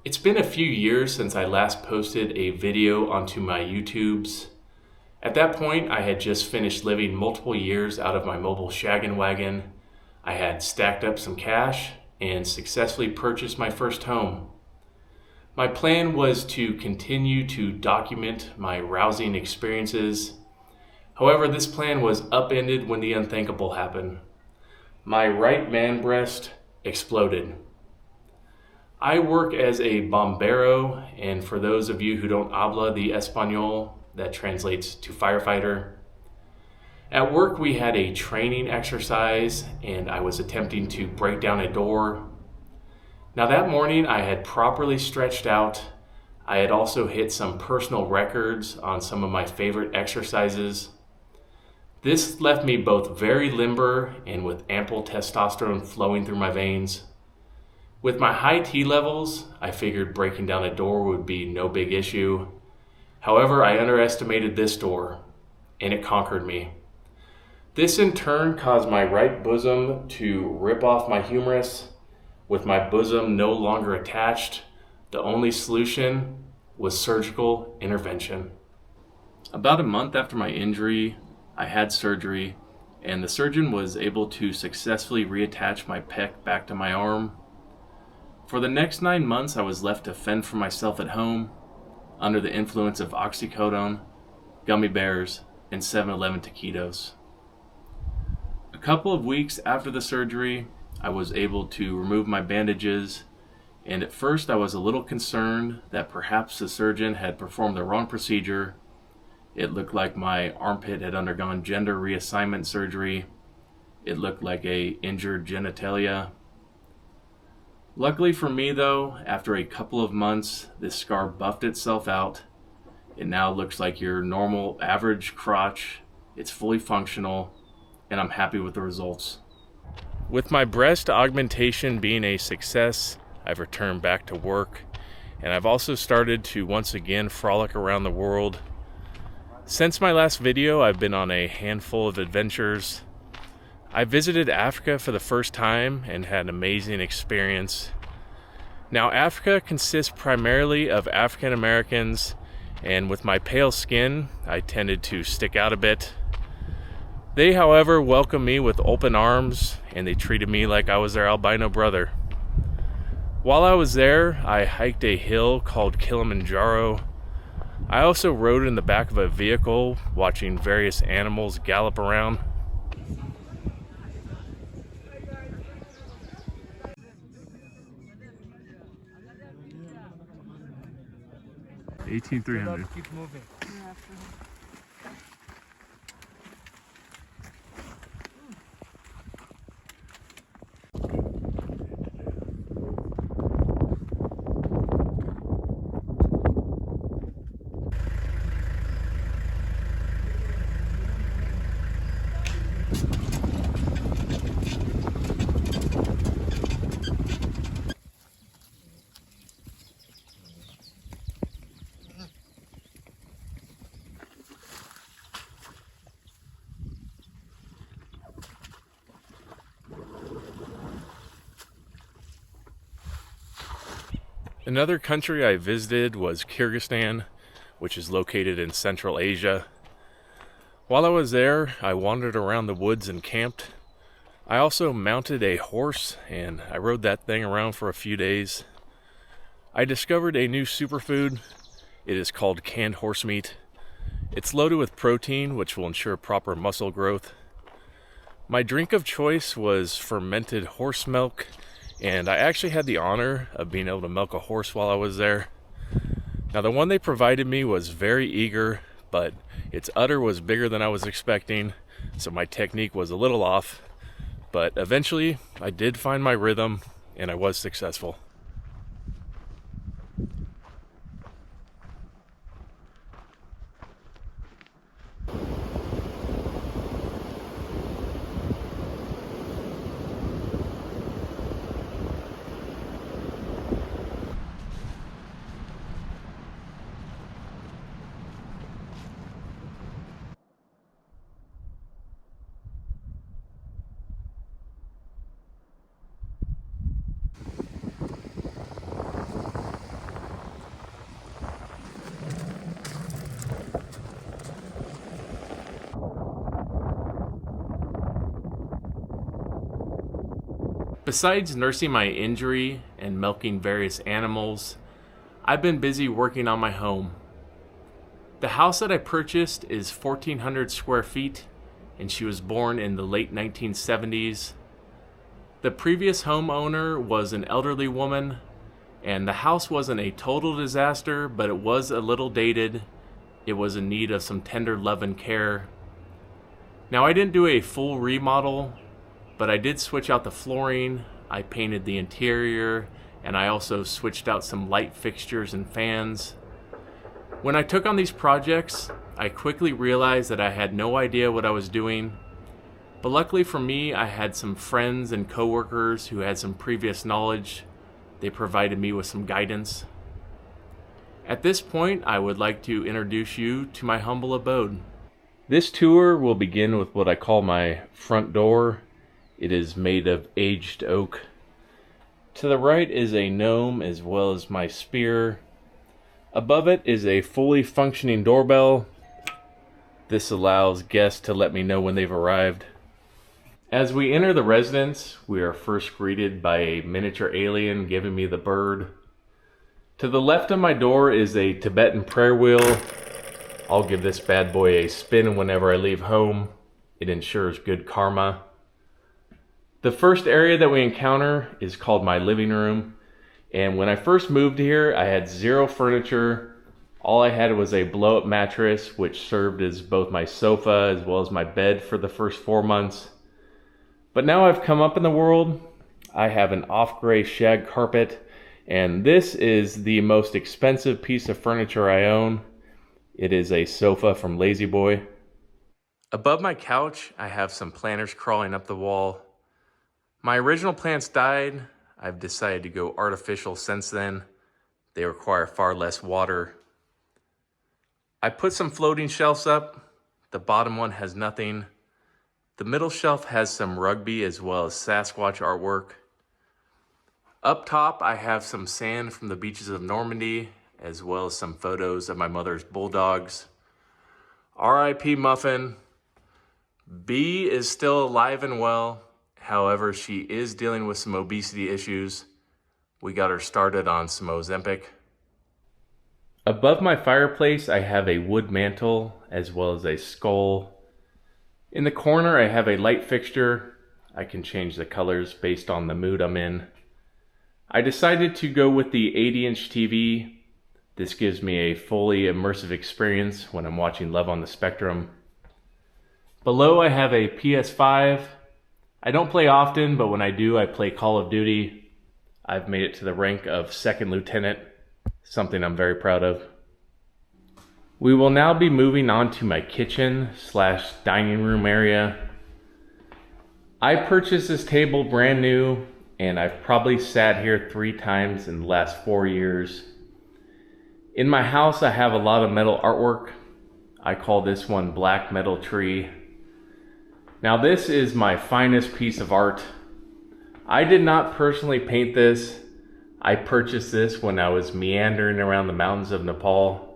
It's been a few years since I last posted a video onto my YouTubes. At that point, I had just finished living multiple years out of my mobile shaggin' wagon. I had stacked up some cash and successfully purchased my first home. My plan was to continue to document my rousing experiences. However, this plan was upended when the unthinkable happened. My right man breast exploded. I work as a bombero, and for those of you who don't habla the Espanol, that translates to firefighter. At work, we had a training exercise, and I was attempting to break down a door. Now, that morning, I had properly stretched out. I had also hit some personal records on some of my favorite exercises. This left me both very limber and with ample testosterone flowing through my veins. With my high T levels, I figured breaking down a door would be no big issue. However, I underestimated this door, and it conquered me. This in turn caused my right bosom to rip off my humerus. With my bosom no longer attached, the only solution was surgical intervention. About a month after my injury, I had surgery, and the surgeon was able to successfully reattach my pec back to my arm. For the next 9 months, I was left to fend for myself at home, under the influence of oxycodone, gummy bears, and 7-Eleven taquitos. A couple of weeks after the surgery, I was able to remove my bandages, and at first I was a little concerned that perhaps the surgeon had performed the wrong procedure. It looked like my armpit had undergone gender reassignment surgery. It looked like an injured genitalia. Luckily for me though, after a couple of months, this scar buffed itself out. It now looks like your normal average crotch. It's fully functional, and I'm happy with the results. With my breast augmentation being a success, I've returned back to work, and I've also started to once again frolic around the world. Since my last video, I've been on a handful of adventures. I visited Africa for the first time and had an amazing experience. Now, Africa consists primarily of African Americans, and with my pale skin, I tended to stick out a bit. They, however, welcomed me with open arms, and they treated me like I was their albino brother. While I was there, I hiked a hill called Kilimanjaro. I also rode in the back of a vehicle, watching various animals gallop around. $18,300. Keep moving. Another country I visited was Kyrgyzstan, which is located in Central Asia. While I was there, I wandered around the woods and camped. I also mounted a horse, and I rode that thing around for a few days. I discovered a new superfood. It is called canned horse meat. It's loaded with protein, which will ensure proper muscle growth. My drink of choice was fermented horse milk, and I actually had the honor of being able to milk a horse while I was there. Now, the one they provided me was very eager, but its udder was bigger than I was expecting, so my technique was a little off. But eventually, I did find my rhythm, and I was successful. Besides nursing my injury and milking various animals, I've been busy working on my home. The house that I purchased is 1,400 square feet, and she was born in the late 1970s. The previous homeowner was an elderly woman, and the house wasn't a total disaster, but it was a little dated. It was in need of some tender love and care. Now, I didn't do a full remodel, but I did switch out the flooring, I painted the interior, and I also switched out some light fixtures and fans. When I took on these projects, I quickly realized that I had no idea what I was doing. But luckily for me, I had some friends and coworkers who had some previous knowledge. They provided me with some guidance. At this point, I would like to introduce you to my humble abode. This tour will begin with what I call my front door. It is made of aged oak. To the right is a gnome as well as my spear. Above it is a fully functioning doorbell. This allows guests to let me know when they've arrived. As we enter the residence, we are first greeted by a miniature alien giving me the bird. To the left of my door is a Tibetan prayer wheel. I'll give this bad boy a spin whenever I leave home. It ensures good karma. The first area that we encounter is called my living room. And when I first moved here, I had zero furniture. All I had was a blow-up mattress, which served as both my sofa as well as my bed for the first 4 months. But now I've come up in the world. I have an off-gray shag carpet, and this is the most expensive piece of furniture I own. It is a sofa from Lazy Boy. Above my couch, I have some planters crawling up the wall. My original plants died. I've decided to go artificial since then. They require far less water. I put some floating shelves up. The bottom one has nothing. The middle shelf has some rugby as well as Sasquatch artwork. Up top, I have some sand from the beaches of Normandy, as well as some photos of my mother's bulldogs. R.I.P. Muffin. B is still alive and well. However, she is dealing with some obesity issues. We got her started on some Ozempic. Above my fireplace, I have a wood mantle as well as a skull. In the corner, I have a light fixture. I can change the colors based on the mood I'm in. I decided to go with the 80-inch TV. This gives me a fully immersive experience when I'm watching Love on the Spectrum. Below, I have a PS5. I don't play often, but when I do, I play Call of Duty. I've made it to the rank of second lieutenant, something I'm very proud of. We will now be moving on to my kitchen / dining room area. I purchased this table brand new, and I've probably sat here 3 times in the last 4 years. In my house, I have a lot of metal artwork. I call this one Black Metal Tree. Now this is my finest piece of art. I did not personally paint this. I purchased this when I was meandering around the mountains of Nepal.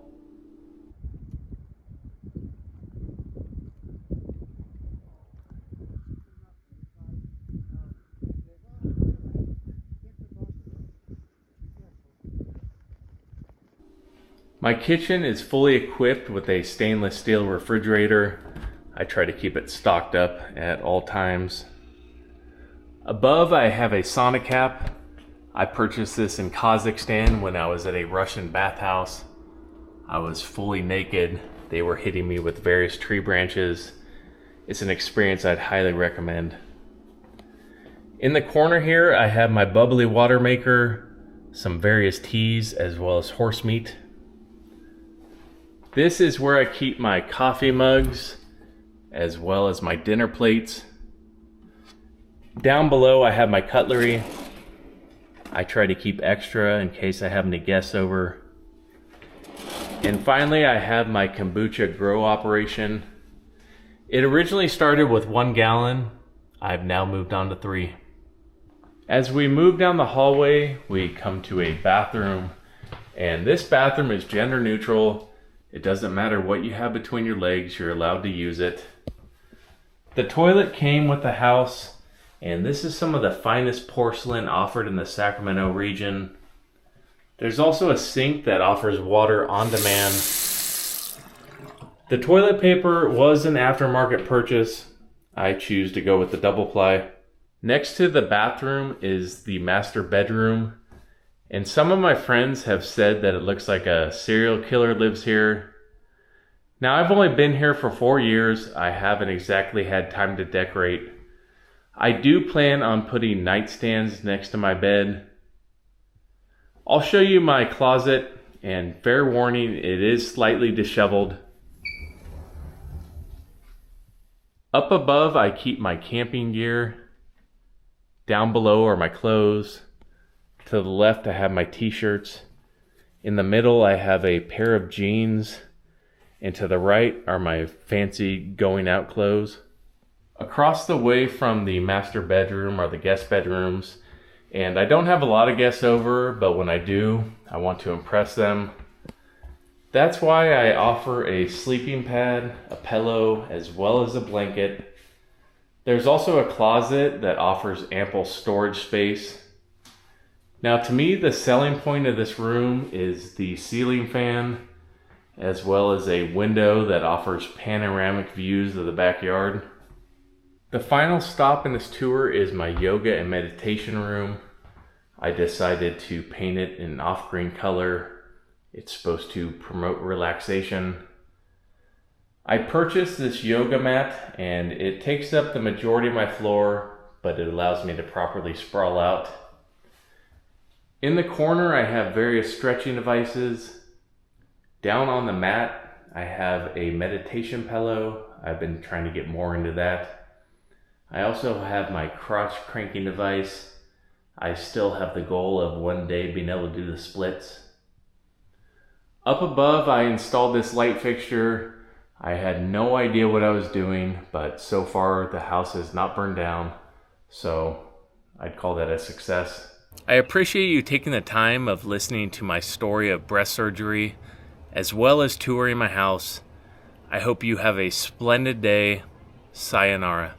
My kitchen is fully equipped with a stainless steel refrigerator. I try to keep it stocked up at all times. Above, I have a sauna cap. I purchased this in Kazakhstan when I was at a Russian bathhouse. I was fully naked. They were hitting me with various tree branches. It's an experience I'd highly recommend. In the corner here, I have my bubbly water maker, some various teas, as well as horse meat. This is where I keep my coffee mugs, as well as my dinner plates. Down below, I have my cutlery. I try to keep extra in case I have any guests over. And finally, I have my kombucha grow operation. It originally started with 1 gallon. I've now moved on to 3. As we move down the hallway, we come to a bathroom. And this bathroom is gender neutral. It doesn't matter what you have between your legs, you're allowed to use it. The toilet came with the house, And this is some of the finest porcelain offered in the Sacramento region. There's also a sink that offers water on demand. The toilet paper was an aftermarket purchase. I choose to go with the double ply. Next to the bathroom is the master bedroom. And some of my friends have said that it looks like a serial killer lives here. Now, I've only been here for 4 years. I haven't exactly had time to decorate. I do plan on putting nightstands next to my bed. I'll show you my closet, and fair warning, it is slightly disheveled. Up above, I keep my camping gear. Down below are my clothes. To the left, I have my t-shirts. In the middle, I have a pair of jeans. And to the right are my fancy going out clothes. Across the way from the master bedroom are the guest bedrooms. And I don't have a lot of guests over, but when I do, I want to impress them. That's why I offer a sleeping pad, a pillow, as well as a blanket. There's also a closet that offers ample storage space. Now, to me, the selling point of this room is the ceiling fan, as well as a window that offers panoramic views of the backyard. The final stop in this tour is my yoga and meditation room. I decided to paint it in off-green color. It's supposed to promote relaxation. I purchased this yoga mat, and it takes up the majority of my floor, but it allows me to properly sprawl out. In the corner, I have various stretching devices. Down on the mat, I have a meditation pillow. I've been trying to get more into that. I also have my crotch cranking device. I still have the goal of one day being able to do the splits. Up above, I installed this light fixture. I had no idea what I was doing, but so far the house has not burned down, so I'd call that a success. I appreciate you taking the time of listening to my story of breast surgery, as well as touring my house. I hope you have a splendid day. Sayonara.